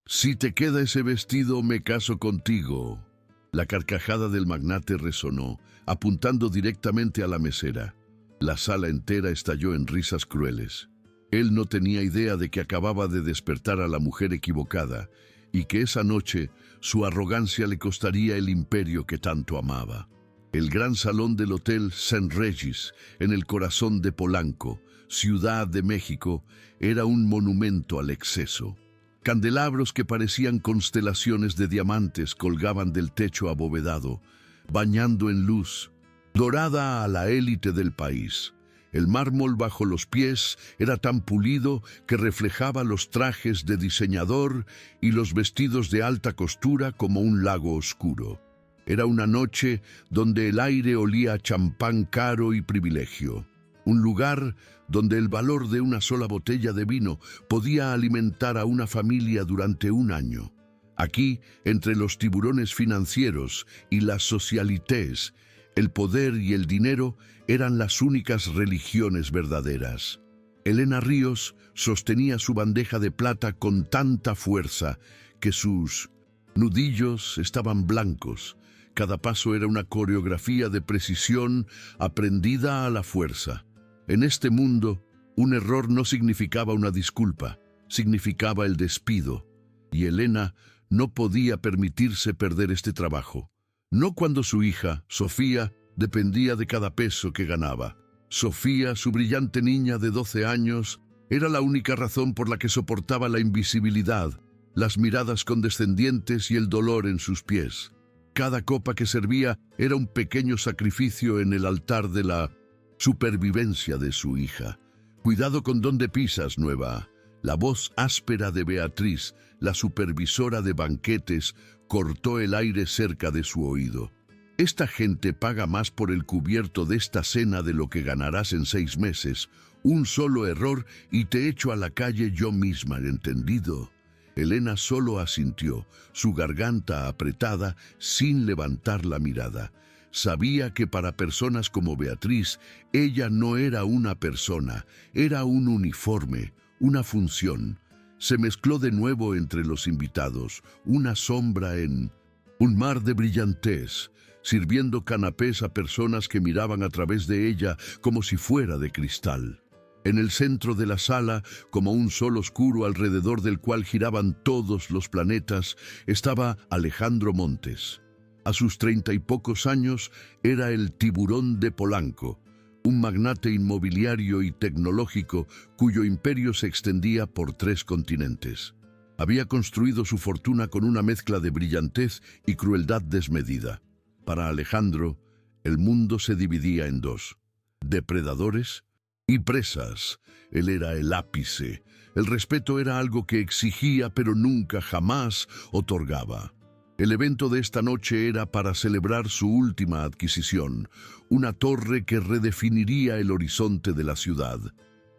Si te queda ese vestido, me caso contigo. La carcajada del magnate resonó, apuntando directamente a la mesera. La sala entera estalló en risas crueles. Él no tenía idea de que acababa de despertar a la mujer equivocada y que esa noche su arrogancia le costaría el imperio que tanto amaba. El gran salón del Hotel St. Regis, en el corazón de Polanco, Ciudad de México, era un monumento al exceso. Candelabros que parecían constelaciones de diamantes colgaban del techo abovedado, bañando en luz dorada a la élite del país. El mármol bajo los pies era tan pulido que reflejaba los trajes de diseñador y los vestidos de alta costura como un lago oscuro. Era una noche donde el aire olía a champán caro y privilegio. Un lugar donde el valor de una sola botella de vino podía alimentar a una familia durante un año. Aquí, entre los tiburones financieros y las socialités, el poder y el dinero eran las únicas religiones verdaderas. Elena Ríos sostenía su bandeja de plata con tanta fuerza que sus nudillos estaban blancos. Cada paso era una coreografía de precisión aprendida a la fuerza. En este mundo, un error no significaba una disculpa, significaba el despido. Y Elena no podía permitirse perder este trabajo. No cuando su hija, Sofía, dependía de cada peso que ganaba. Sofía, su brillante niña de 12 años, era la única razón por la que soportaba la invisibilidad, las miradas condescendientes y el dolor en sus pies. Cada copa que servía era un pequeño sacrificio en el altar de la supervivencia de su hija. «Cuidado con dónde pisas, nueva». La voz áspera de Beatriz, la supervisora de banquetes, cortó el aire cerca de su oído. «Esta gente paga más por el cubierto de esta cena de lo que ganarás en 6 meses. Un solo error y te echo a la calle yo misma, ¿entendido?» Elena solo asintió, su garganta apretada, sin levantar la mirada. Sabía que para personas como Beatriz, ella no era una persona, era un uniforme, una función. Se mezcló de nuevo entre los invitados, una sombra en un mar de brillantez, sirviendo canapés a personas que miraban a través de ella como si fuera de cristal. En el centro de la sala, como un sol oscuro alrededor del cual giraban todos los planetas, estaba Alejandro Montes. A sus 30 y pocos años era el tiburón de Polanco, un magnate inmobiliario y tecnológico cuyo imperio se extendía por 3 continentes. Había construido su fortuna con una mezcla de brillantez y crueldad desmedida. Para Alejandro, el mundo se dividía en 2: depredadores y presas. Él era el ápice. El respeto era algo que exigía pero nunca jamás otorgaba. El evento de esta noche era para celebrar su última adquisición, una torre que redefiniría el horizonte de la ciudad.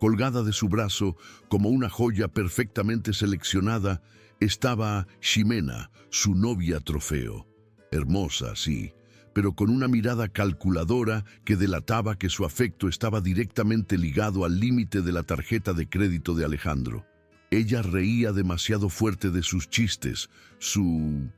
Colgada de su brazo, como una joya perfectamente seleccionada, estaba Ximena, su novia trofeo. Hermosa, sí, pero con una mirada calculadora que delataba que su afecto estaba directamente ligado al límite de la tarjeta de crédito de Alejandro. Ella reía demasiado fuerte de sus chistes, su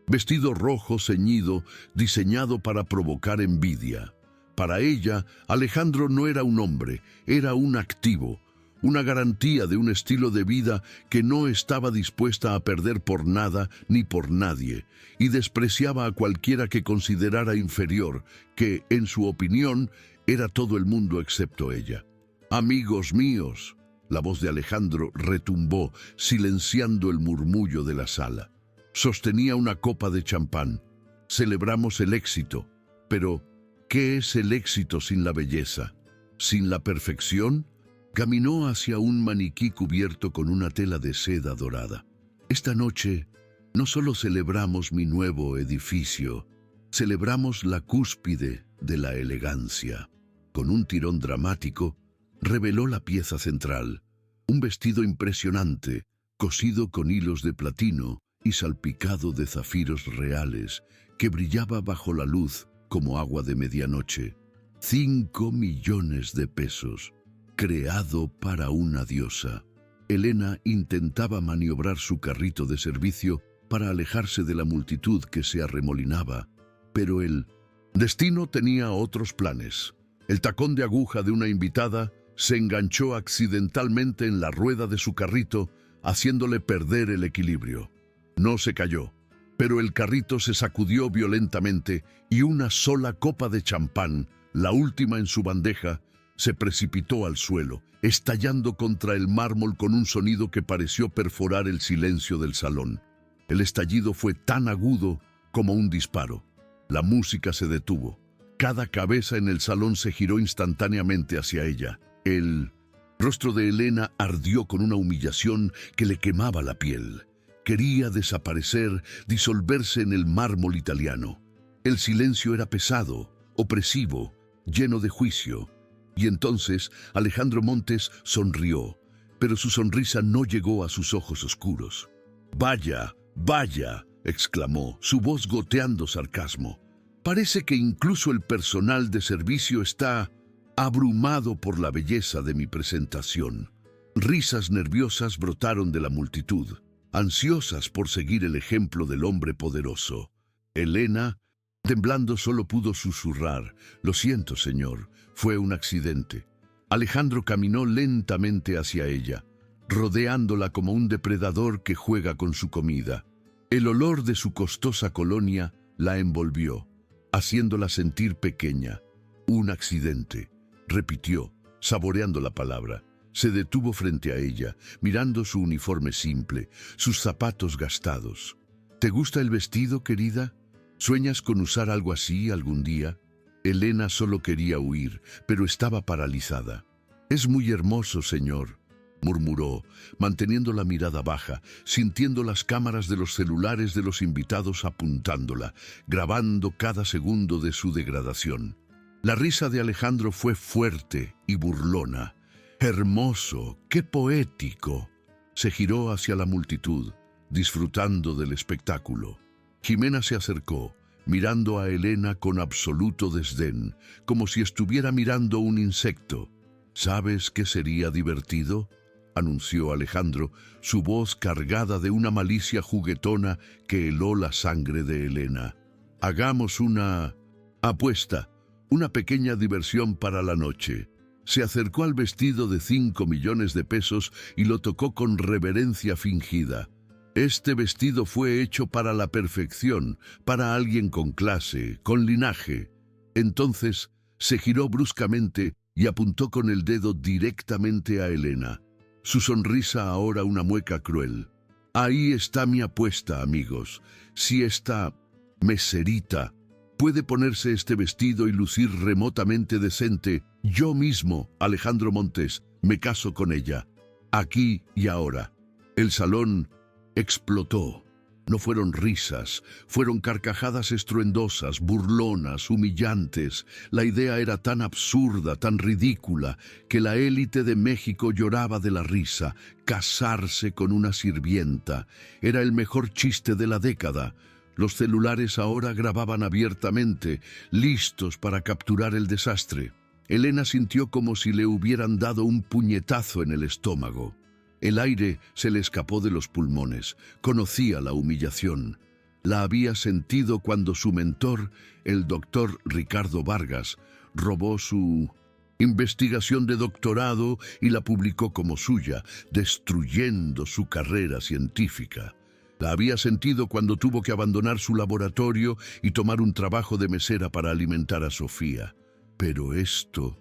vestido rojo ceñido, diseñado para provocar envidia. Para ella, Alejandro no era un hombre, era un activo, una garantía de un estilo de vida que no estaba dispuesta a perder por nada ni por nadie, y despreciaba a cualquiera que considerara inferior, que, en su opinión, era todo el mundo excepto ella. «Amigos míos», la voz de Alejandro retumbó, silenciando el murmullo de la sala. Sostenía una copa de champán. «Celebramos el éxito. Pero, ¿qué es el éxito sin la belleza? ¿Sin la perfección?» Caminó hacia un maniquí cubierto con una tela de seda dorada. «Esta noche no solo celebramos mi nuevo edificio, celebramos la cúspide de la elegancia». Con un tirón dramático, reveló la pieza central, un vestido impresionante, cosido con hilos de platino y salpicado de zafiros reales, que brillaba bajo la luz como agua de medianoche. 5 millones de pesos, creado para una diosa. Elena intentaba maniobrar su carrito de servicio para alejarse de la multitud que se arremolinaba, pero el destino tenía otros planes. El tacón de aguja de una invitada se enganchó accidentalmente en la rueda de su carrito, haciéndole perder el equilibrio. No se cayó, pero el carrito se sacudió violentamente y una sola copa de champán, la última en su bandeja, se precipitó al suelo, estallando contra el mármol con un sonido que pareció perforar el silencio del salón. El estallido fue tan agudo como un disparo. La música se detuvo. Cada cabeza en el salón se giró instantáneamente hacia ella. El rostro de Elena ardió con una humillación que le quemaba la piel. Quería desaparecer, disolverse en el mármol italiano. El silencio era pesado, opresivo, lleno de juicio. Y entonces Alejandro Montes sonrió, pero su sonrisa no llegó a sus ojos oscuros. «Vaya, vaya», exclamó, su voz goteando sarcasmo. «Parece que incluso el personal de servicio está abrumado por la belleza de mi presentación». Risas nerviosas brotaron de la multitud, ansiosas por seguir el ejemplo del hombre poderoso. Elena, temblando, solo pudo susurrar: «Lo siento, señor, fue un accidente». Alejandro caminó lentamente hacia ella, rodeándola como un depredador que juega con su comida. El olor de su costosa colonia la envolvió, haciéndola sentir pequeña. «Un accidente», repitió, saboreando la palabra. Se detuvo frente a ella, mirando su uniforme simple, sus zapatos gastados. «¿Te gusta el vestido, querida? ¿Sueñas con usar algo así algún día?» Elena solo quería huir, pero estaba paralizada. «Es muy hermoso, señor», murmuró, manteniendo la mirada baja, sintiendo las cámaras de los celulares de los invitados apuntándola, grabando cada segundo de su degradación. La risa de Alejandro fue fuerte y burlona. «Hermoso, qué poético». Se giró hacia la multitud, disfrutando del espectáculo. Jimena se acercó, mirando a Elena con absoluto desdén, como si estuviera mirando un insecto. «¿Sabes qué sería divertido?», anunció Alejandro, su voz cargada de una malicia juguetona que heló la sangre de Elena. «Hagamos una apuesta, una pequeña diversión para la noche». Se acercó al vestido de 5 millones de pesos y lo tocó con reverencia fingida. Este vestido fue hecho para la perfección, para alguien con clase, con linaje. Entonces se giró bruscamente y apuntó con el dedo directamente a Elena. Su sonrisa ahora una mueca cruel. «Ahí está mi apuesta, amigos. Si esta meserita puede ponerse este vestido y lucir remotamente decente, yo mismo, Alejandro Montes, me caso con ella, aquí y ahora». El salón explotó. No fueron risas, fueron carcajadas estruendosas, burlonas, humillantes. La idea era tan absurda, tan ridícula, que la élite de México lloraba de la risa. Casarse con una sirvienta era el mejor chiste de la década. Los celulares ahora grababan abiertamente, listos para capturar el desastre. Elena sintió como si le hubieran dado un puñetazo en el estómago. El aire se le escapó de los pulmones. Conocía la humillación. La había sentido cuando su mentor, el doctor Ricardo Vargas, robó su investigación de doctorado y la publicó como suya, destruyendo su carrera científica. La había sentido cuando tuvo que abandonar su laboratorio y tomar un trabajo de mesera para alimentar a Sofía. Pero esto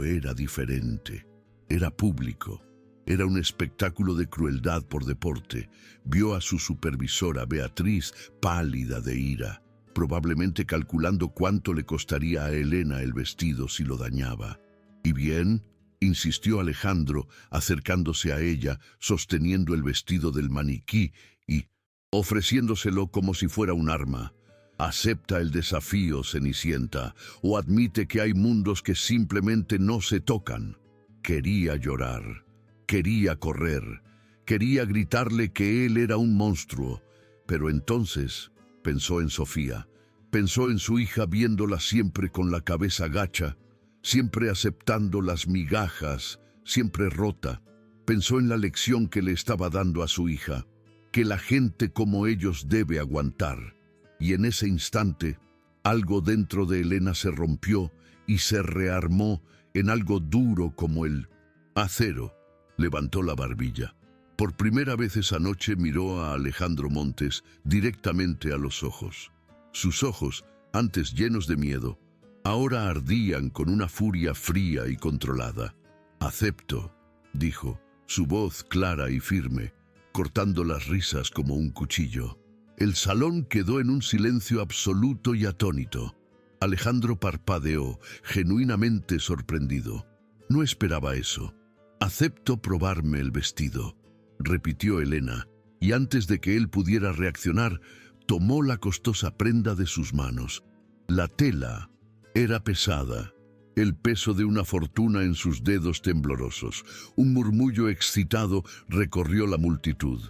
era diferente. Era público. Era un espectáculo de crueldad por deporte. Vio a su supervisora, Beatriz, pálida de ira, probablemente calculando cuánto le costaría a Elena el vestido si lo dañaba. «¿Y bien?», insistió Alejandro, acercándose a ella, sosteniendo el vestido del maniquí y ofreciéndoselo como si fuera un arma. «¿Acepta el desafío, Cenicienta, o admite que hay mundos que simplemente no se tocan?» Quería llorar. Quería correr, quería gritarle que él era un monstruo, pero entonces pensó en Sofía, pensó en su hija viéndola siempre con la cabeza gacha, siempre aceptando las migajas, siempre rota. Pensó en la lección que le estaba dando a su hija, que la gente como ellos debe aguantar. Y en ese instante, algo dentro de Elena se rompió y se rearmó en algo duro como el acero. Levantó la barbilla. Por primera vez esa noche miró a Alejandro Montes directamente a los ojos. Sus ojos, antes llenos de miedo, ahora ardían con una furia fría y controlada. «Acepto», dijo, su voz clara y firme, cortando las risas como un cuchillo. El salón quedó en un silencio absoluto y atónito. Alejandro parpadeó, genuinamente sorprendido. No esperaba eso. «Acepto probarme el vestido», repitió Elena, y antes de que él pudiera reaccionar, tomó la costosa prenda de sus manos. La tela era pesada, el peso de una fortuna en sus dedos temblorosos. Un murmullo excitado recorrió la multitud.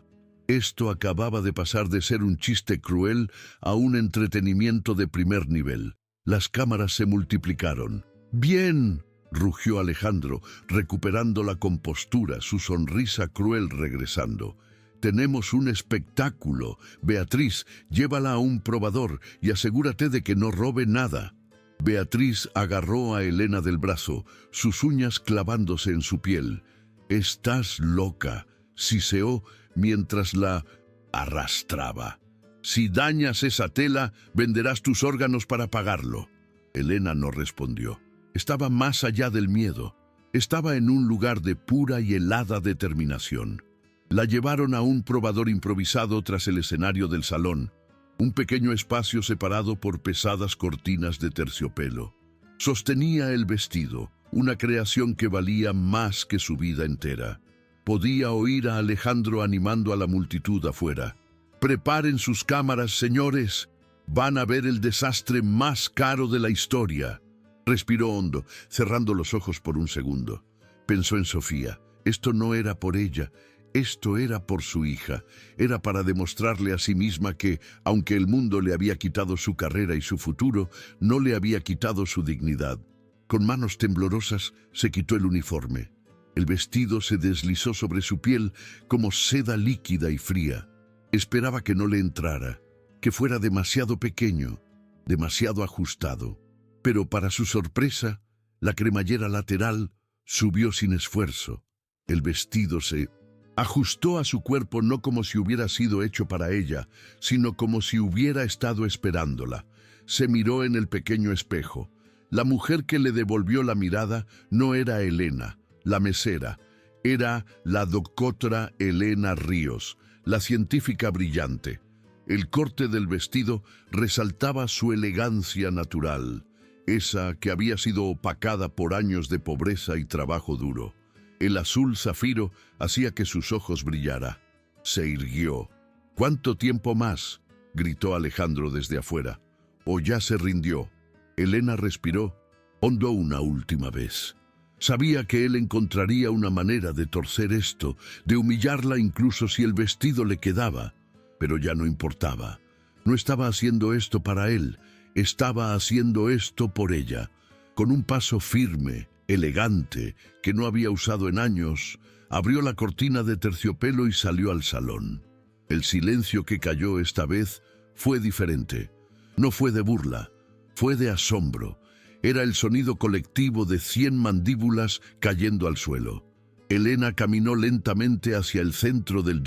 Esto acababa de pasar de ser un chiste cruel a un entretenimiento de primer nivel. Las cámaras se multiplicaron. «¡Bien!», rugió Alejandro, recuperando la compostura, su sonrisa cruel regresando. «Tenemos un espectáculo. Beatriz, llévala a un probador y asegúrate de que no robe nada». Beatriz agarró a Elena del brazo, sus uñas clavándose en su piel. «Estás loca», siseó mientras la arrastraba. «Si dañas esa tela, venderás tus órganos para pagarlo». Elena no respondió. Estaba más allá del miedo. Estaba en un lugar de pura y helada determinación. La llevaron a un probador improvisado tras el escenario del salón, un pequeño espacio separado por pesadas cortinas de terciopelo. Sostenía el vestido, una creación que valía más que su vida entera. Podía oír a Alejandro animando a la multitud afuera. «Preparen sus cámaras, señores. Van a ver el desastre más caro de la historia». Respiró hondo, cerrando los ojos por un segundo. Pensó en Sofía. Esto no era por ella. Esto era por su hija. Era para demostrarle a sí misma que, aunque el mundo le había quitado su carrera y su futuro, no le había quitado su dignidad. Con manos temblorosas se quitó el uniforme. El vestido se deslizó sobre su piel como seda líquida y fría. Esperaba que no le entrara, que fuera demasiado pequeño, demasiado ajustado. Pero para su sorpresa, la cremallera lateral subió sin esfuerzo. El vestido se ajustó a su cuerpo no como si hubiera sido hecho para ella, sino como si hubiera estado esperándola. Se miró en el pequeño espejo. La mujer que le devolvió la mirada no era Elena, la mesera. Era la doctora Elena Ríos, la científica brillante. El corte del vestido resaltaba su elegancia natural, esa que había sido opacada por años de pobreza y trabajo duro. El azul zafiro hacía que sus ojos brillara. Se irguió. «¿Cuánto tiempo más?», gritó Alejandro desde afuera. «¿O ya se rindió?». Elena respiró hondo una última vez. Sabía que él encontraría una manera de torcer esto, de humillarla incluso si el vestido le quedaba. Pero ya no importaba. No estaba haciendo esto para él, estaba haciendo esto por ella. Con un paso firme, elegante, que no había usado en años, abrió la cortina de terciopelo y salió al salón. El silencio que cayó esta vez fue diferente. No fue de burla, fue de asombro. Era el sonido colectivo de 100 mandíbulas cayendo al suelo. Elena caminó lentamente hacia el centro del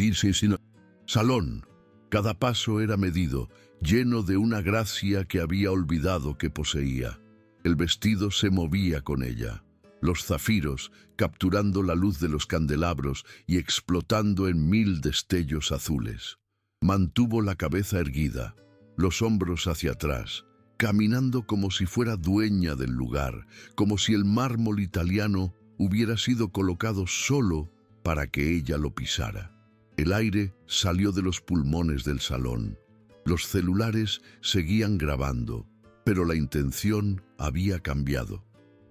salón. Cada paso era medido, lleno de una gracia que había olvidado que poseía. El vestido se movía con ella. Los zafiros, capturando la luz de los candelabros y explotando en 1000 destellos azules. Mantuvo la cabeza erguida, los hombros hacia atrás, caminando como si fuera dueña del lugar, como si el mármol italiano hubiera sido colocado solo para que ella lo pisara. El aire salió de los pulmones del salón. Los celulares seguían grabando, pero la intención había cambiado.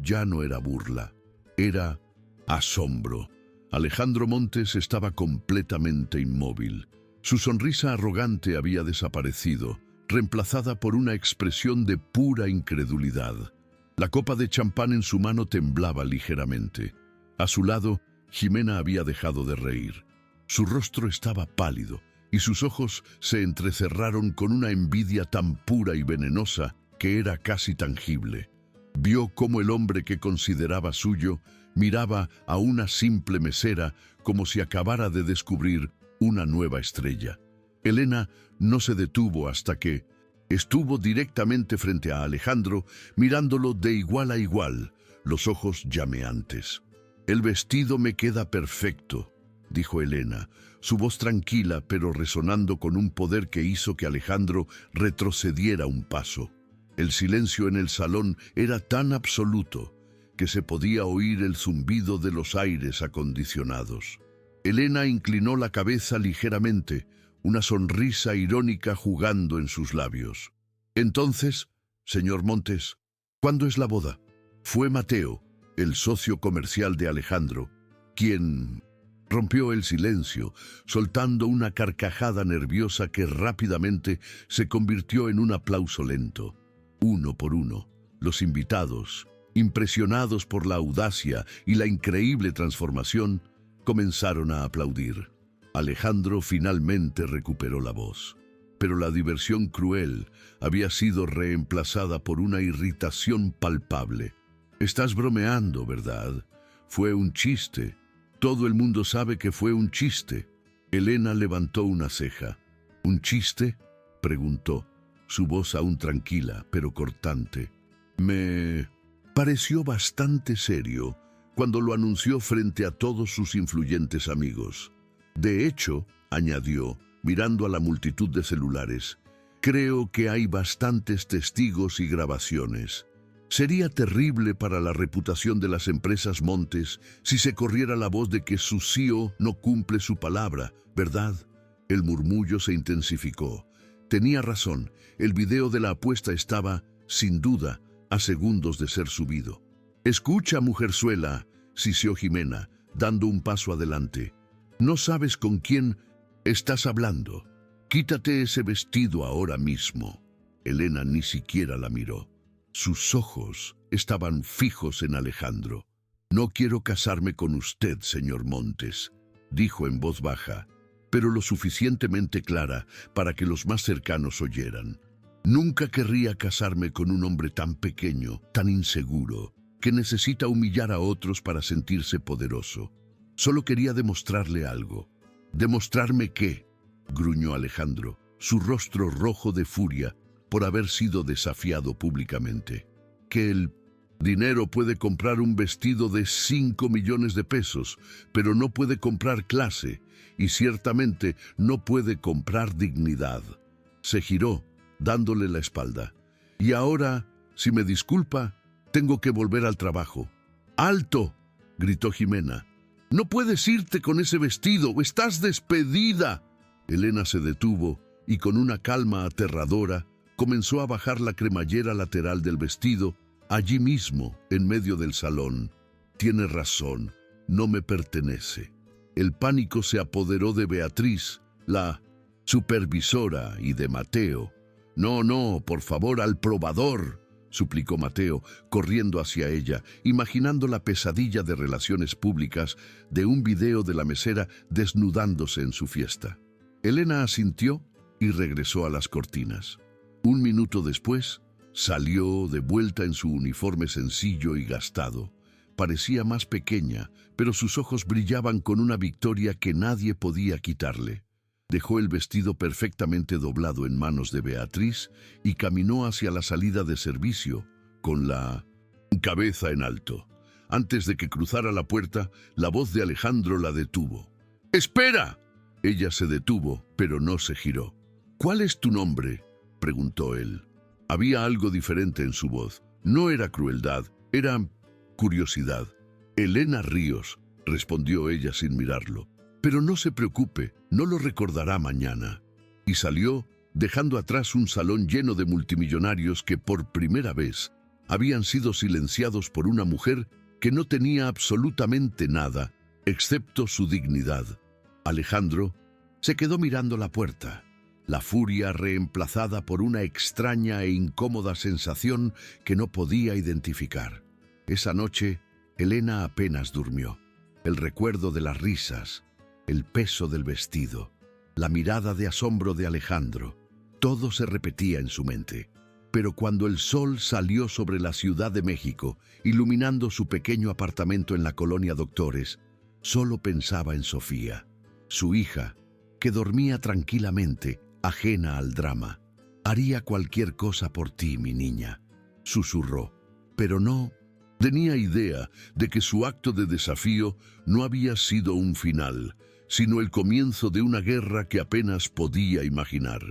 Ya no era burla, era asombro. Alejandro Montes estaba completamente inmóvil. Su sonrisa arrogante había desaparecido, reemplazada por una expresión de pura incredulidad. La copa de champán en su mano temblaba ligeramente. A su lado, Jimena había dejado de reír. Su rostro estaba pálido y sus ojos se entrecerraron con una envidia tan pura y venenosa que era casi tangible. Vio cómo el hombre que consideraba suyo miraba a una simple mesera como si acabara de descubrir una nueva estrella. Elena no se detuvo hasta que estuvo directamente frente a Alejandro, mirándolo de igual a igual, los ojos llameantes. «El vestido me queda perfecto», dijo Elena, su voz tranquila pero resonando con un poder que hizo que Alejandro retrocediera un paso. El silencio en el salón era tan absoluto que se podía oír el zumbido de los aires acondicionados. Elena inclinó la cabeza ligeramente, una sonrisa irónica jugando en sus labios. «Entonces, señor Montes, ¿cuándo es la boda?» Fue Mateo, el socio comercial de Alejandro, quien rompió el silencio, soltando una carcajada nerviosa que rápidamente se convirtió en un aplauso lento. Uno por uno, los invitados, impresionados por la audacia y la increíble transformación, comenzaron a aplaudir. Alejandro finalmente recuperó la voz, pero la diversión cruel había sido reemplazada por una irritación palpable. «Estás bromeando, ¿verdad? Fue un chiste. Todo el mundo sabe que fue un chiste». Elena levantó una ceja. «¿Un chiste?», preguntó, su voz aún tranquila, pero cortante. «Me pareció bastante serio cuando lo anunció frente a todos sus influyentes amigos. De hecho», añadió, mirando a la multitud de celulares, «creo que hay bastantes testigos y grabaciones. Sería terrible para la reputación de las empresas Montes si se corriera la voz de que su CEO no cumple su palabra, ¿verdad?». El murmullo se intensificó. Tenía razón, el video de la apuesta estaba, sin duda, a segundos de ser subido. «Escucha, mujerzuela», siseó Jimena, dando un paso adelante. «No sabes con quién estás hablando. Quítate ese vestido ahora mismo». Elena ni siquiera la miró. Sus ojos estaban fijos en Alejandro. «No quiero casarme con usted, señor Montes», dijo en voz baja, pero lo suficientemente clara para que los más cercanos oyeran. «Nunca querría casarme con un hombre tan pequeño, tan inseguro, que necesita humillar a otros para sentirse poderoso. Solo quería demostrarle algo». «¿Demostrarme qué?», gruñó Alejandro, su rostro rojo de furia por haber sido desafiado públicamente. «Que el dinero puede comprar un vestido de 5 millones de pesos, pero no puede comprar clase, y ciertamente no puede comprar dignidad». Se giró, dándole la espalda. «Y ahora, si me disculpa, tengo que volver al trabajo». «¡Alto!», gritó Jimena. «No puedes irte con ese vestido, estás despedida». Elena se detuvo y con una calma aterradora comenzó a bajar la cremallera lateral del vestido, allí mismo, en medio del salón. «Tiene razón, no me pertenece». El pánico se apoderó de Beatriz, la supervisora, y de Mateo. «No, no, por favor, al probador», suplicó Mateo, corriendo hacia ella, imaginando la pesadilla de relaciones públicas de un video de la mesera desnudándose en su fiesta. Elena asintió y regresó a las cortinas. Un minuto después, salió de vuelta en su uniforme sencillo y gastado. Parecía más pequeña, pero sus ojos brillaban con una victoria que nadie podía quitarle. Dejó el vestido perfectamente doblado en manos de Beatriz y caminó hacia la salida de servicio, con la cabeza en alto. Antes de que cruzara la puerta, la voz de Alejandro la detuvo. «¡Espera!». Ella se detuvo, pero no se giró. «¿Cuál es tu nombre?», preguntó él. Había algo diferente en su voz. No era crueldad, era curiosidad. «Elena Ríos», respondió ella sin mirarlo. «Pero no se preocupe, no lo recordará mañana». Y salió, dejando atrás un salón lleno de multimillonarios que por primera vez habían sido silenciados por una mujer que no tenía absolutamente nada, excepto su dignidad. Alejandro se quedó mirando la puerta, la furia reemplazada por una extraña e incómoda sensación que no podía identificar. Esa noche, Elena apenas durmió. el recuerdo de las risas, el peso del vestido, la mirada de asombro de Alejandro. Todo se repetía en su mente. Pero cuando el sol salió sobre la Ciudad de México, iluminando su pequeño apartamento en la colonia Doctores, solo pensaba en Sofía, su hija, que dormía tranquilamente, ajena al drama. «Haría cualquier cosa por ti, mi niña», susurró. Pero no tenía idea de que su acto de desafío no había sido un final, sino el comienzo de una guerra que apenas podía imaginar.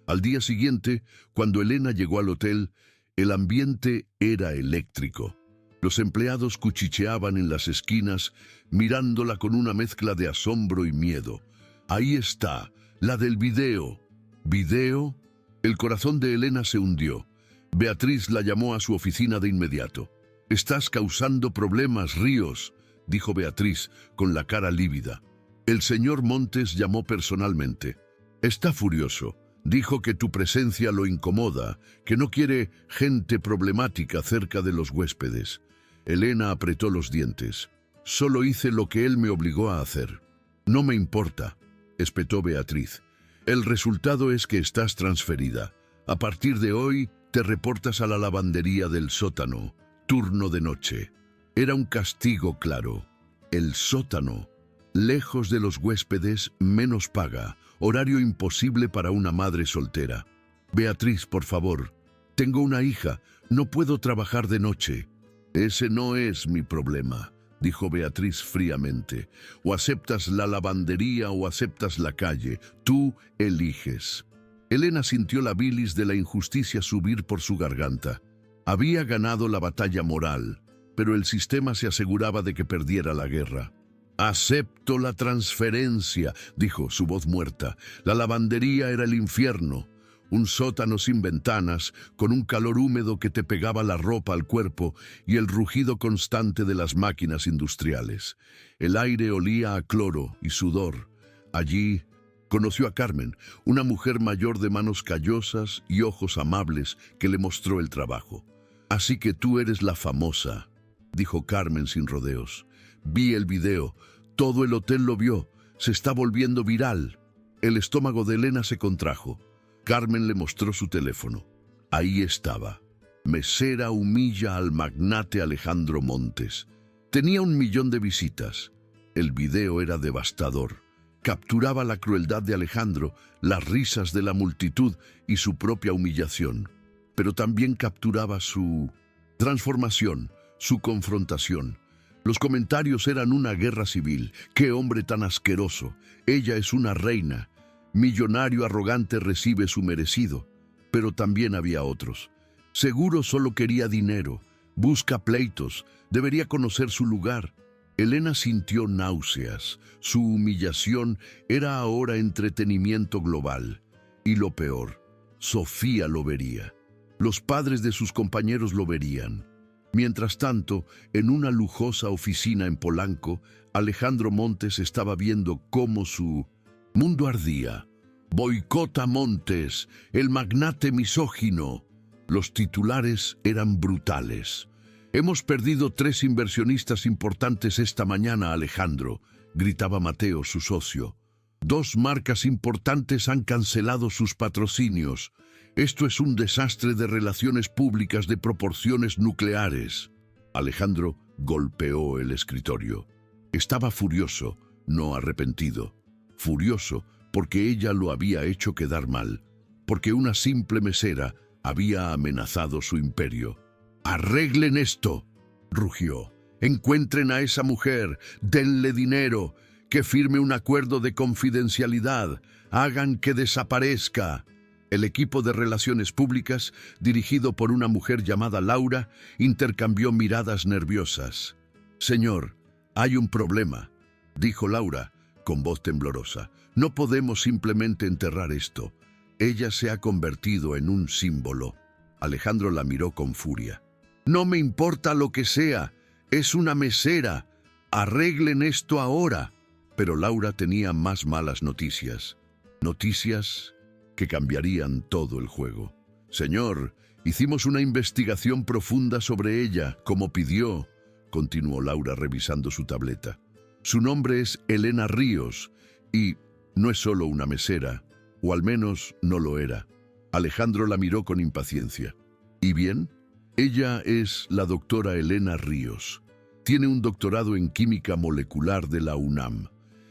Al día siguiente, cuando Elena llegó al hotel, el ambiente era eléctrico. Los empleados cuchicheaban en las esquinas, mirándola con una mezcla de asombro y miedo. «Ahí está, la del video». ¿Video? El corazón de Elena se hundió. Beatriz la llamó a su oficina de inmediato. «Estás causando problemas, Ríos», dijo Beatriz, con la cara lívida. El señor Montes llamó personalmente. «Está furioso. Dijo que tu presencia lo incomoda, que no quiere gente problemática cerca de los huéspedes». Elena apretó los dientes. «Solo hice lo que él me obligó a hacer». «No me importa», espetó Beatriz. «El resultado es que estás transferida. A partir de hoy, te reportas a la lavandería del sótano, turno de noche». Era un castigo claro. El sótano, lejos de los huéspedes, menos paga. Horario imposible para una madre soltera. «Beatriz, por favor. Tengo una hija. No puedo trabajar de noche». «Ese no es mi problema», dijo Beatriz fríamente. «O aceptas la lavandería o aceptas la calle. Tú eliges». Elena sintió la bilis de la injusticia subir por su garganta. Había ganado la batalla moral, pero el sistema se aseguraba de que perdiera la guerra. «Acepto la transferencia», dijo, su voz muerta. La lavandería era el infierno. Un sótano sin ventanas, con un calor húmedo que te pegaba la ropa al cuerpo y el rugido constante de las máquinas industriales. El aire olía a cloro y sudor. Allí conoció a Carmen, una mujer mayor de manos callosas y ojos amables que le mostró el trabajo. «Así que tú eres la famosa», dijo Carmen sin rodeos. «Vi el video. Todo el hotel lo vio. Se está volviendo viral». El estómago de Elena se contrajo. Carmen le mostró su teléfono. Ahí estaba. «Mesera humilla al magnate Alejandro Montes». Tenía 1 millón de visitas. El video era devastador. Capturaba la crueldad de Alejandro, las risas de la multitud y su propia humillación. Pero también capturaba su transformación, su confrontación. Los comentarios eran una guerra civil. «¡Qué hombre tan asqueroso! Ella es una reina. Millonario arrogante recibe su merecido». Pero también había otros. «Seguro solo quería dinero. Busca pleitos. Debería conocer su lugar». Elena sintió náuseas. Su humillación era ahora entretenimiento global. Y lo peor, Sofía lo vería. Los padres de sus compañeros lo verían. Mientras tanto, en una lujosa oficina en Polanco, Alejandro Montes estaba viendo cómo su mundo ardía. «Boicota Montes, el magnate misógino». Los titulares eran brutales. «Hemos perdido 3 inversionistas importantes esta mañana, Alejandro», gritaba Mateo, su socio. 2 marcas importantes han cancelado sus patrocinios. Esto es un desastre de relaciones públicas de proporciones nucleares». Alejandro golpeó el escritorio. Estaba furioso, no arrepentido. Furioso porque ella lo había hecho quedar mal, porque una simple mesera había amenazado su imperio. «¡Arreglen esto!», rugió. «Encuentren a esa mujer, denle dinero, que firme un acuerdo de confidencialidad, hagan que desaparezca». El equipo de relaciones públicas, dirigido por una mujer llamada Laura, intercambió miradas nerviosas. «Señor, hay un problema», dijo Laura, con voz temblorosa. «No podemos simplemente enterrar esto. Ella se ha convertido en un símbolo». Alejandro la miró con furia. «No me importa lo que sea. Es una mesera. Arreglen esto ahora». Pero Laura tenía más malas noticias. Noticias que cambiarían todo el juego. «Señor, hicimos una investigación profunda sobre ella, como pidió», continuó Laura revisando su tableta. Su nombre es Elena Ríos y no es solo una mesera, o al menos no lo era. Alejandro la miró con impaciencia. ¿Y bien? Ella es la doctora Elena Ríos. Tiene un doctorado en química molecular de la UNAM.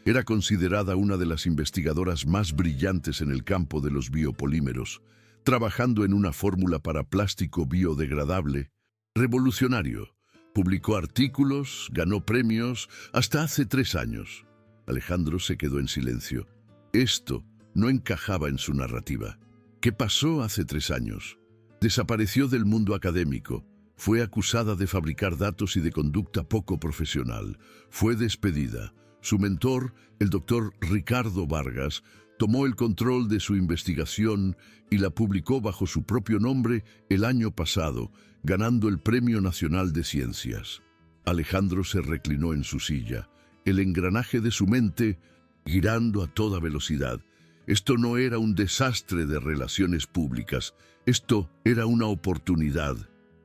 Era considerada una de las investigadoras más brillantes en el campo de los biopolímeros, trabajando en una fórmula para plástico biodegradable revolucionario. Publicó artículos, ganó premios, hasta hace 3 años. Alejandro se quedó en silencio. Esto no encajaba en su narrativa. ¿Qué pasó hace 3 años? Desapareció del mundo académico. Fue acusada de fabricar datos y de conducta poco profesional. Fue despedida. Su mentor, el doctor Ricardo Vargas, tomó el control de su investigación y la publicó bajo su propio nombre el año pasado, ganando el Premio Nacional de Ciencias. Alejandro se reclinó en su silla, el engranaje de su mente girando a toda velocidad. Esto no era un desastre de relaciones públicas, esto era una oportunidad.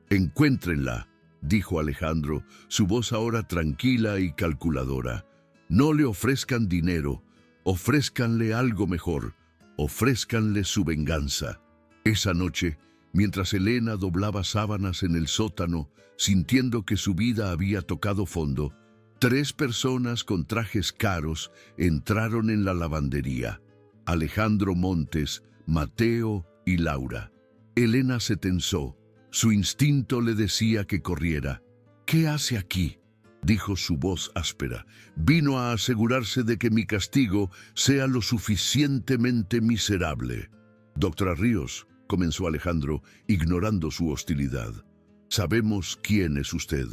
«Encuéntrenla», dijo Alejandro, su voz ahora tranquila y calculadora. «No le ofrezcan dinero, ofrézcanle algo mejor, ofrézcanle su venganza». Esa noche, mientras Elena doblaba sábanas en el sótano, sintiendo que su vida había tocado fondo, 3 personas con trajes caros entraron en la lavandería. Alejandro Montes, Mateo y Laura. Elena se tensó. Su instinto le decía que corriera. «¿Qué hace aquí?», dijo su voz áspera. «Vino a asegurarse de que mi castigo sea lo suficientemente miserable». «Doctora Ríos», comenzó Alejandro, ignorando su hostilidad. «Sabemos quién es usted».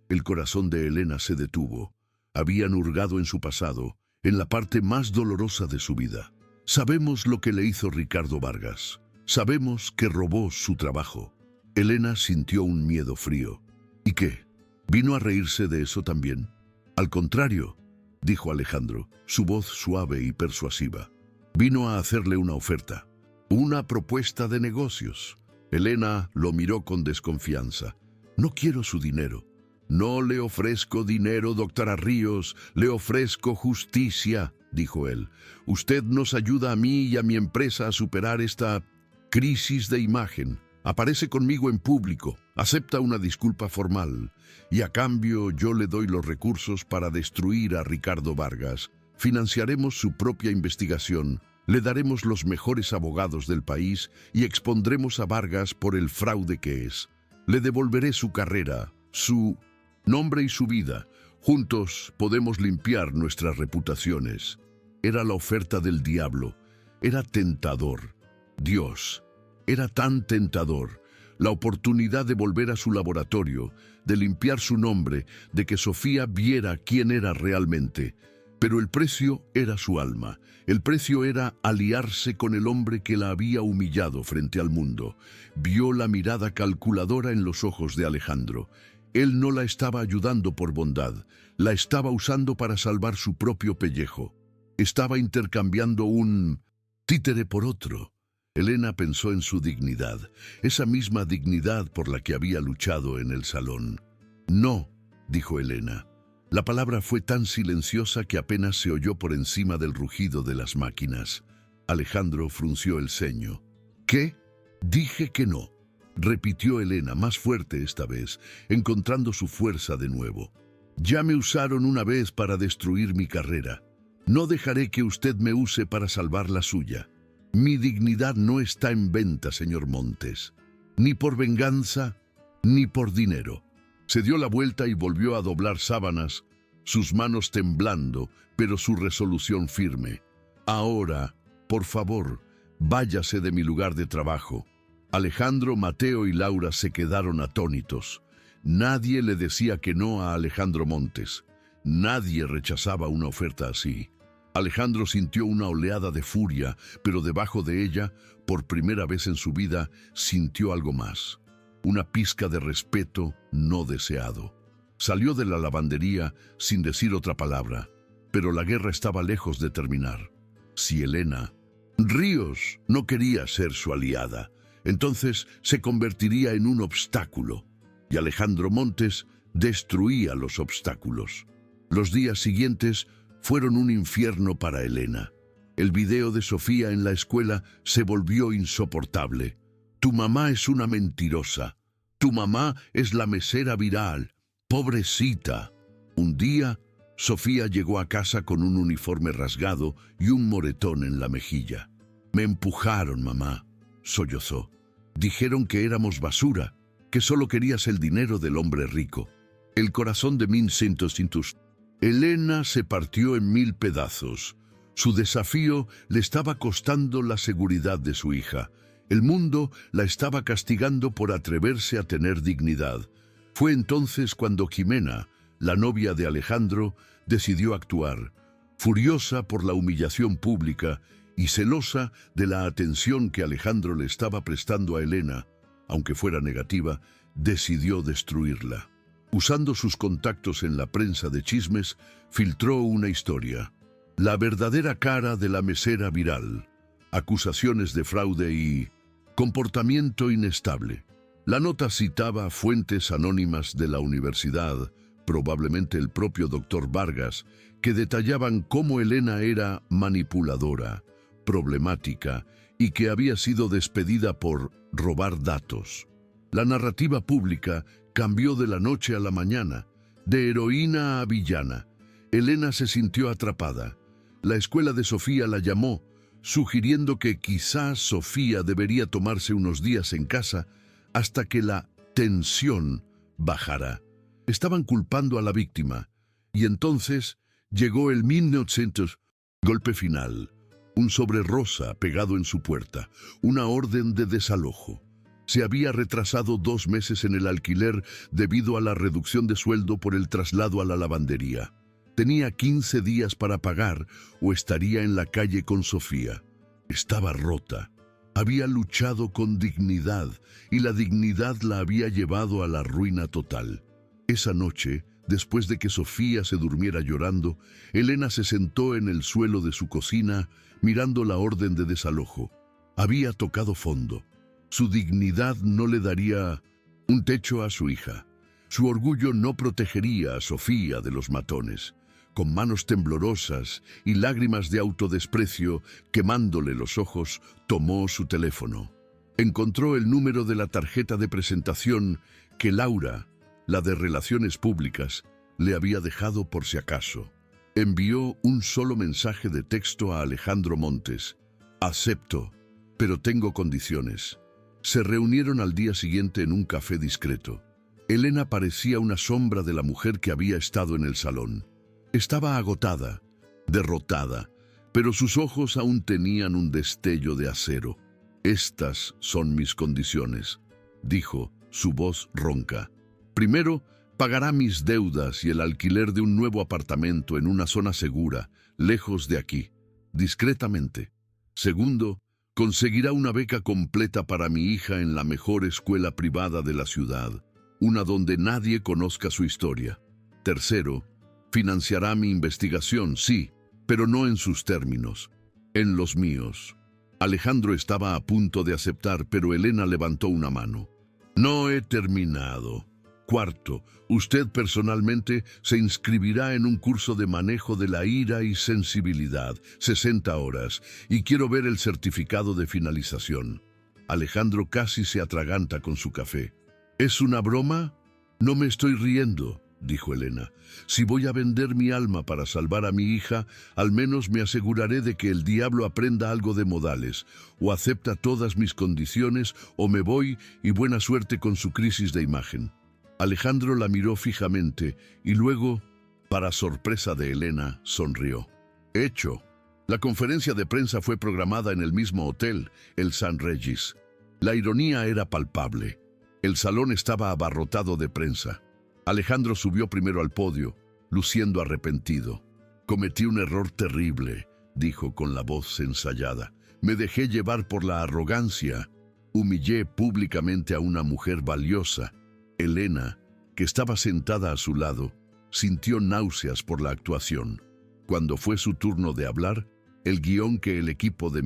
El corazón de Elena se detuvo. Habían hurgado en su pasado, en la parte más dolorosa de su vida. «Sabemos lo que le hizo Ricardo Vargas. Sabemos que robó su trabajo». Elena sintió un miedo frío. «¿Y qué? ¿Vino a reírse de eso también?». «Al contrario», dijo Alejandro, su voz suave y persuasiva. «Vino a hacerle una oferta. Una propuesta de negocios». Elena lo miró con desconfianza. «No quiero su dinero». «No le ofrezco dinero, doctora Ríos, le ofrezco justicia», dijo él. «Usted nos ayuda a mí y a mi empresa a superar esta crisis de imagen. Aparece conmigo en público, acepta una disculpa formal, y a cambio yo le doy los recursos para destruir a Ricardo Vargas. Financiaremos su propia investigación, le daremos los mejores abogados del país y expondremos a Vargas por el fraude que es. Le devolveré su carrera, su nombre y su vida. Juntos podemos limpiar nuestras reputaciones». Era la oferta del diablo. Era tentador. Dios, era tan tentador. La oportunidad de volver a su laboratorio, de limpiar su nombre, de que Sofía viera quién era realmente. Pero el precio era su alma. El precio era aliarse con el hombre que la había humillado frente al mundo. Vio la mirada calculadora en los ojos de Alejandro. Él no la estaba ayudando por bondad, la estaba usando para salvar su propio pellejo. Estaba intercambiando un títere por otro. Elena pensó en su dignidad, esa misma dignidad por la que había luchado en el salón. «No», dijo Elena. La palabra fue tan silenciosa que apenas se oyó por encima del rugido de las máquinas. Alejandro frunció el ceño. «¿Qué? Dije que no», repitió Elena, más fuerte esta vez, encontrando su fuerza de nuevo. «Ya me usaron una vez para destruir mi carrera. No dejaré que usted me use para salvar la suya. Mi dignidad no está en venta, señor Montes, ni por venganza, ni por dinero». Se dio la vuelta y volvió a doblar sábanas, sus manos temblando, pero su resolución firme. «Ahora, por favor, váyase de mi lugar de trabajo». Alejandro, Mateo y Laura se quedaron atónitos. Nadie le decía que no a Alejandro Montes. Nadie rechazaba una oferta así. Alejandro sintió una oleada de furia, pero debajo de ella, por primera vez en su vida, sintió algo más. Una pizca de respeto no deseado. Salió de la lavandería sin decir otra palabra, pero la guerra estaba lejos de terminar. Si Elena Ríos no quería ser su aliada, entonces se convertiría en un obstáculo, y Alejandro Montes destruía los obstáculos. Los días siguientes fueron un infierno para Elena. El video de Sofía en la escuela se volvió insoportable. Tu mamá es una mentirosa. Tu mamá es la mesera viral. Pobrecita. Un día, Sofía llegó a casa con un uniforme rasgado y un moretón en la mejilla. Me empujaron, mamá, sollozó. Dijeron que éramos basura, que solo querías el dinero del hombre rico. El corazón de Cintus. Elena se partió en 1000 pedazos. Su desafío le estaba costando la seguridad de su hija. El mundo la estaba castigando por atreverse a tener dignidad. Fue entonces cuando Jimena, la novia de Alejandro, decidió actuar. Furiosa por la humillación pública y celosa de la atención que Alejandro le estaba prestando a Elena, aunque fuera negativa, decidió destruirla. Usando sus contactos en la prensa de chismes, filtró una historia. La verdadera cara de la mesera viral. Acusaciones de fraude y comportamiento inestable. La nota citaba fuentes anónimas de la universidad, probablemente el propio doctor Vargas, que detallaban cómo Elena era manipuladora, problemática y que había sido despedida por robar datos. La narrativa pública cambió de la noche a la mañana, de heroína a villana. Elena se sintió atrapada. La escuela de Sofía la llamó, sugiriendo que quizás Sofía debería tomarse unos días en casa hasta que la tensión bajara. Estaban culpando a la víctima, y entonces llegó el 1900, golpe final, un sobre rosa pegado en su puerta, una orden de desalojo. Se había retrasado 2 meses en el alquiler debido a la reducción de sueldo por el traslado a la lavandería. Tenía 15 días para pagar o estaría en la calle con Sofía. Estaba rota. Había luchado con dignidad y la dignidad la había llevado a la ruina total. Esa noche, después de que Sofía se durmiera llorando, Elena se sentó en el suelo de su cocina mirando la orden de desalojo. Había tocado fondo. Su dignidad no le daría un techo a su hija. Su orgullo no protegería a Sofía de los matones. Con manos temblorosas y lágrimas de autodesprecio quemándole los ojos, tomó su teléfono. Encontró el número de la tarjeta de presentación que Laura, la de Relaciones Públicas, le había dejado por si acaso. Envió un solo mensaje de texto a Alejandro Montes. Acepto, pero tengo condiciones. Se reunieron al día siguiente en un café discreto. Elena parecía una sombra de la mujer que había estado en el salón. Estaba agotada, derrotada, pero sus ojos aún tenían un destello de acero. Estas son mis condiciones, dijo, su voz ronca. Primero, pagará mis deudas y el alquiler de un nuevo apartamento en una zona segura, lejos de aquí, discretamente. Segundo, conseguirá una beca completa para mi hija en la mejor escuela privada de la ciudad, una donde nadie conozca su historia. Tercero, financiará mi investigación, sí, pero no en sus términos, en los míos. Alejandro estaba a punto de aceptar, pero Elena levantó una mano. No he terminado. Cuarto, usted personalmente se inscribirá en un curso de manejo de la ira y sensibilidad, 60 horas, y quiero ver el certificado de finalización. Alejandro casi se atraganta con su café. ¿Es una broma? No me estoy riendo, dijo Elena. Si voy a vender mi alma para salvar a mi hija, al menos me aseguraré de que el diablo aprenda algo de modales, o acepta todas mis condiciones, o me voy y buena suerte con su crisis de imagen. Alejandro la miró fijamente y luego, para sorpresa de Elena, sonrió. Hecho. La conferencia de prensa fue programada en el mismo hotel, el San Regis. La ironía era palpable. El salón estaba abarrotado de prensa. Alejandro subió primero al podio, luciendo arrepentido. Cometí un error terrible, dijo con la voz ensayada. Me dejé llevar por la arrogancia. Humillé públicamente a una mujer valiosa. Elena, que estaba sentada a su lado, sintió náuseas por la actuación. Cuando fue su turno de hablar, el guión que el equipo de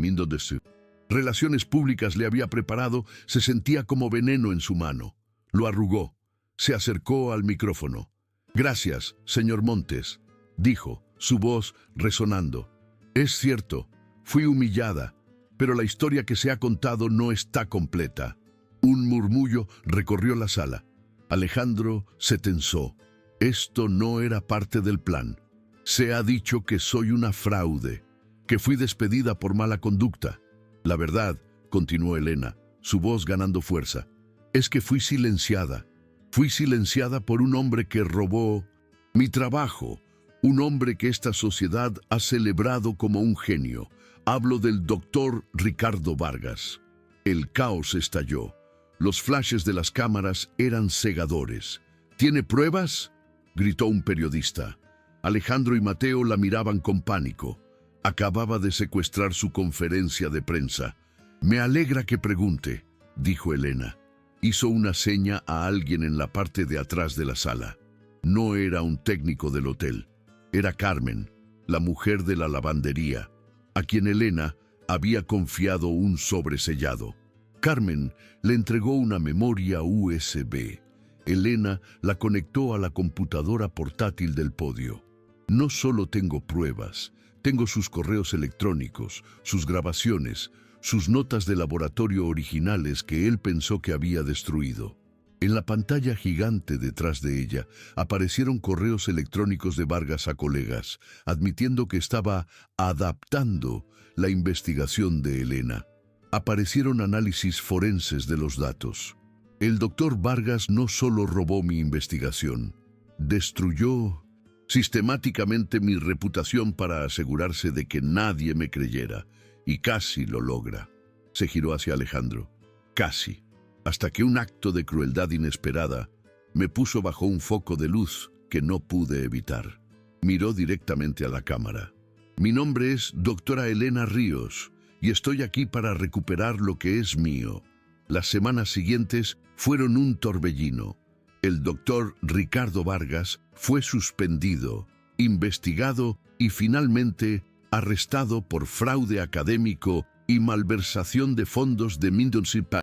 Relaciones Públicas le había preparado se sentía como veneno en su mano. Lo arrugó. Se acercó al micrófono. Gracias, señor Montes. dijo, su voz resonando. Es cierto, fui humillada, pero la historia que se ha contado no está completa. Un murmullo recorrió la sala. Alejandro se tensó. Esto no era parte del plan. Se ha dicho que soy una fraude, que fui despedida por mala conducta. La verdad, continuó Elena, su voz ganando fuerza, es que fui silenciada. Fui silenciada por un hombre que robó mi trabajo, un hombre que esta sociedad ha celebrado como un genio. Hablo del doctor Ricardo Vargas. El caos estalló. Los flashes de las cámaras eran cegadores. ¿Tiene pruebas?, gritó un periodista. Alejandro y Mateo la miraban con pánico. Acababa de secuestrar su conferencia de prensa. Me alegra que pregunte, dijo Elena. Hizo una seña a alguien en la parte de atrás de la sala. No era un técnico del hotel. Era Carmen, la mujer de la lavandería, a quien Elena había confiado un sobresellado. Carmen le entregó una memoria USB. Elena la conectó a la computadora portátil del podio. No solo tengo pruebas, tengo sus correos electrónicos, sus grabaciones, sus notas de laboratorio originales que él pensó que había destruido. En la pantalla gigante detrás de ella aparecieron correos electrónicos de Vargas a colegas, admitiendo que estaba adaptando la investigación de Elena. Aparecieron análisis forenses de los datos. El doctor Vargas no solo robó mi investigación, destruyó sistemáticamente mi reputación para asegurarse de que nadie me creyera, y casi lo logra. Se giró hacia Alejandro. Casi. Hasta que un acto de crueldad inesperada me puso bajo un foco de luz que no pude evitar. Miró directamente a la cámara. Mi nombre es doctora Elena Ríos y estoy aquí para recuperar lo que es mío. Las semanas siguientes fueron un torbellino. El doctor Ricardo Vargas fue suspendido, investigado y finalmente arrestado por fraude académico y malversación de fondos de Municipal.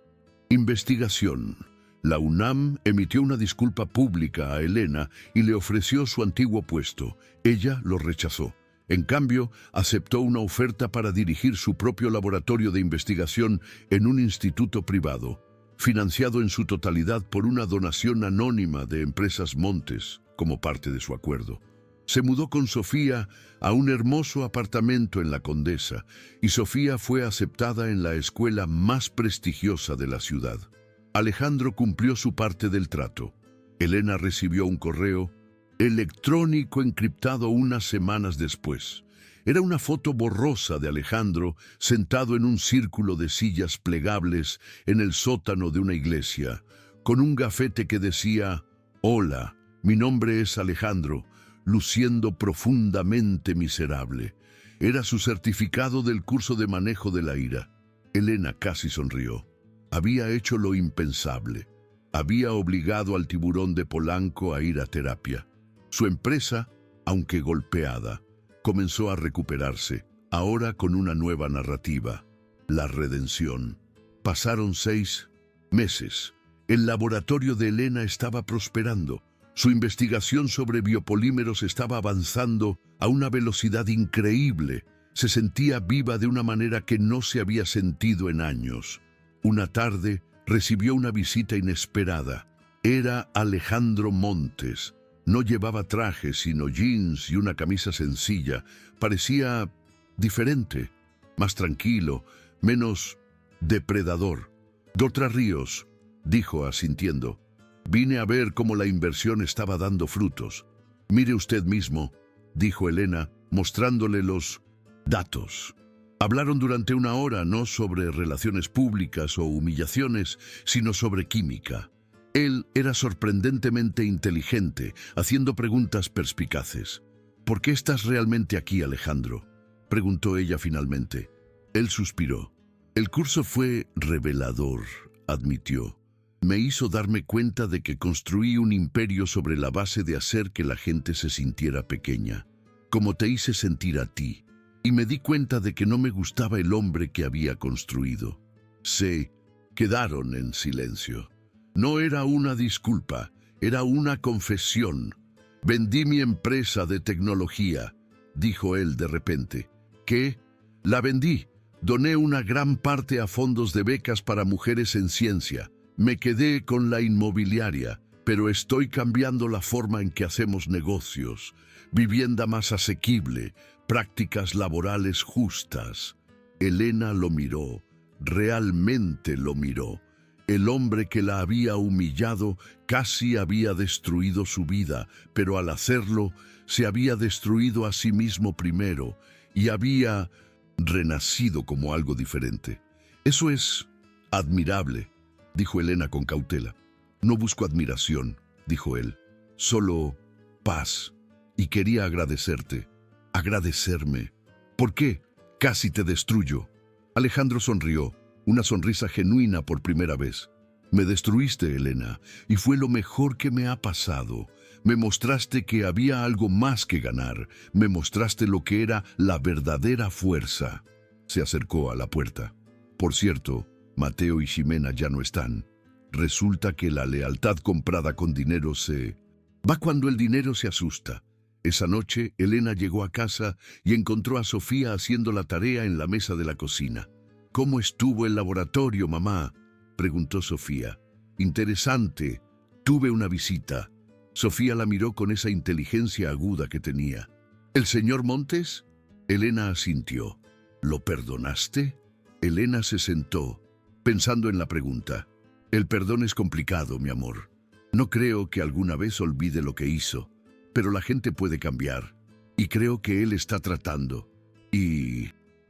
Investigación. La UNAM emitió una disculpa pública a Elena y le ofreció su antiguo puesto. Ella lo rechazó. En cambio, aceptó una oferta para dirigir su propio laboratorio de investigación en un instituto privado, financiado en su totalidad por una donación anónima de Empresas Montes, como parte de su acuerdo. Se mudó con Sofía a un hermoso apartamento en La Condesa, y Sofía fue aceptada en la escuela más prestigiosa de la ciudad. Alejandro cumplió su parte del trato. Elena recibió un correo electrónico encriptado unas semanas después. Era una foto borrosa de Alejandro sentado en un círculo de sillas plegables en el sótano de una iglesia, con un gafete que decía: «Hola, mi nombre es Alejandro», luciendo profundamente miserable. Era su certificado del curso de manejo de la ira. Elena casi sonrió. Había hecho lo impensable. Había obligado al tiburón de Polanco a ir a terapia. Su empresa, aunque golpeada, comenzó a recuperarse, ahora con una nueva narrativa: la redención. Pasaron 6 meses. El laboratorio de Elena estaba prosperando. Su investigación sobre biopolímeros estaba avanzando a una velocidad increíble. Se sentía viva de una manera que no se había sentido en años. Una tarde recibió una visita inesperada. Era Alejandro Montes. No llevaba traje, sino jeans y una camisa sencilla. Parecía diferente, más tranquilo, menos depredador. «Doctora Ríos», dijo asintiendo, «vine a ver cómo la inversión estaba dando frutos». «Mire usted mismo», dijo Elena, mostrándole los datos. Hablaron durante una hora, no sobre relaciones públicas o humillaciones, sino sobre química. Él era sorprendentemente inteligente, haciendo preguntas perspicaces. «¿Por qué estás realmente aquí, Alejandro?», preguntó ella finalmente. Él suspiró. «El curso fue revelador», admitió. «Me hizo darme cuenta de que construí un imperio sobre la base de hacer que la gente se sintiera pequeña, como te hice sentir a ti, y me di cuenta de que no me gustaba el hombre que había construido». Se quedaron en silencio. No era una disculpa, era una confesión. Vendí mi empresa de tecnología, dijo él de repente. ¿Qué? La vendí. Doné una gran parte a fondos de becas para mujeres en ciencia. Me quedé con la inmobiliaria, pero estoy cambiando la forma en que hacemos negocios. Vivienda más asequible, prácticas laborales justas. Elena lo miró, realmente lo miró. El hombre que la había humillado casi había destruido su vida, pero al hacerlo se había destruido a sí mismo primero y había renacido como algo diferente. Eso es admirable, dijo Elena con cautela. No busco admiración, dijo él, solo paz. Y quería agradecerte. Agradecerme. ¿Por qué? Casi te destruyo. Alejandro sonrió, una sonrisa genuina por primera vez. Me destruiste, Elena, y fue lo mejor que me ha pasado. Me mostraste que había algo más que ganar. Me mostraste lo que era la verdadera fuerza. Se acercó a la puerta. Por cierto, Mateo y Ximena ya no están. Resulta que la lealtad comprada con dinero se va cuando el dinero se asusta. Esa noche, Elena llegó a casa y encontró a Sofía haciendo la tarea en la mesa de la cocina. ¿Cómo estuvo el laboratorio, mamá?, preguntó Sofía. Interesante. Tuve una visita. Sofía la miró con esa inteligencia aguda que tenía. ¿El señor Montes? Elena asintió. ¿Lo perdonaste? Elena se sentó, pensando en la pregunta. El perdón es complicado, mi amor. No creo que alguna vez olvide lo que hizo, pero la gente puede cambiar, y creo que él está tratando. Y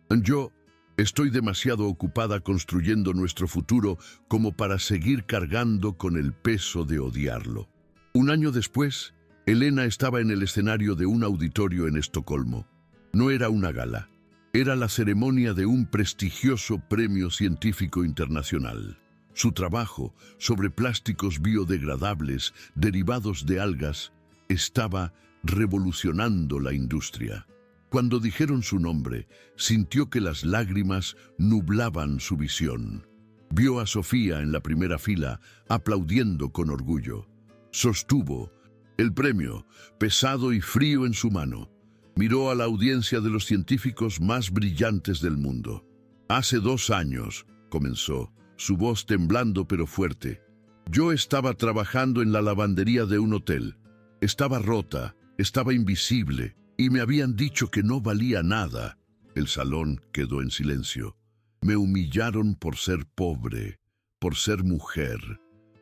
yo estoy demasiado ocupada construyendo nuestro futuro como para seguir cargando con el peso de odiarlo. Un año después, Elena estaba en el escenario de un auditorio en Estocolmo. No era una gala, era la ceremonia de un prestigioso premio científico internacional. Su trabajo sobre plásticos biodegradables derivados de algas estaba revolucionando la industria. Cuando dijeron su nombre, sintió que las lágrimas nublaban su visión. Vio a Sofía en la primera fila, aplaudiendo con orgullo. Sostuvo el premio, pesado y frío en su mano. Miró a la audiencia de los científicos más brillantes del mundo. Hace 2 años, comenzó, su voz temblando pero fuerte. Yo estaba trabajando en la lavandería de un hotel. Estaba rota, estaba invisible, y me habían dicho que no valía nada. El salón quedó en silencio. Me humillaron por ser pobre, por ser mujer,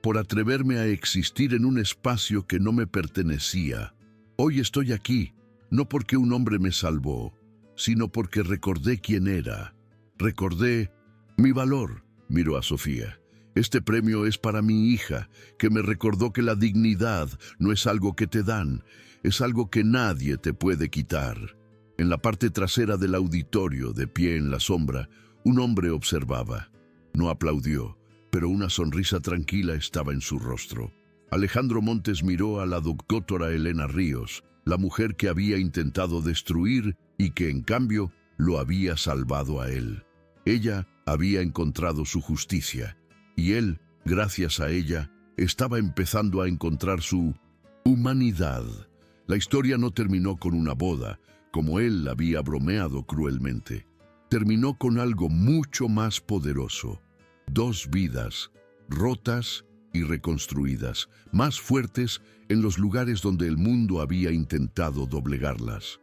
por atreverme a existir en un espacio que no me pertenecía. Hoy estoy aquí, no porque un hombre me salvó, sino porque recordé quién era. Recordé mi valor. Miró a Sofía. Este premio es para mi hija, que me recordó que la dignidad no es algo que te dan, es algo que nadie te puede quitar. En la parte trasera del auditorio, de pie en la sombra, un hombre observaba. No aplaudió, pero una sonrisa tranquila estaba en su rostro. Alejandro Montes miró a la doctora Elena Ríos, la mujer que había intentado destruir y que, en cambio, lo había salvado a él. Ella había encontrado su justicia, y él, gracias a ella, estaba empezando a encontrar su humanidad. La historia no terminó con una boda, como él había bromeado cruelmente. Terminó con algo mucho más poderoso. 2 vidas, rotas y reconstruidas, más fuertes en los lugares donde el mundo había intentado doblegarlas.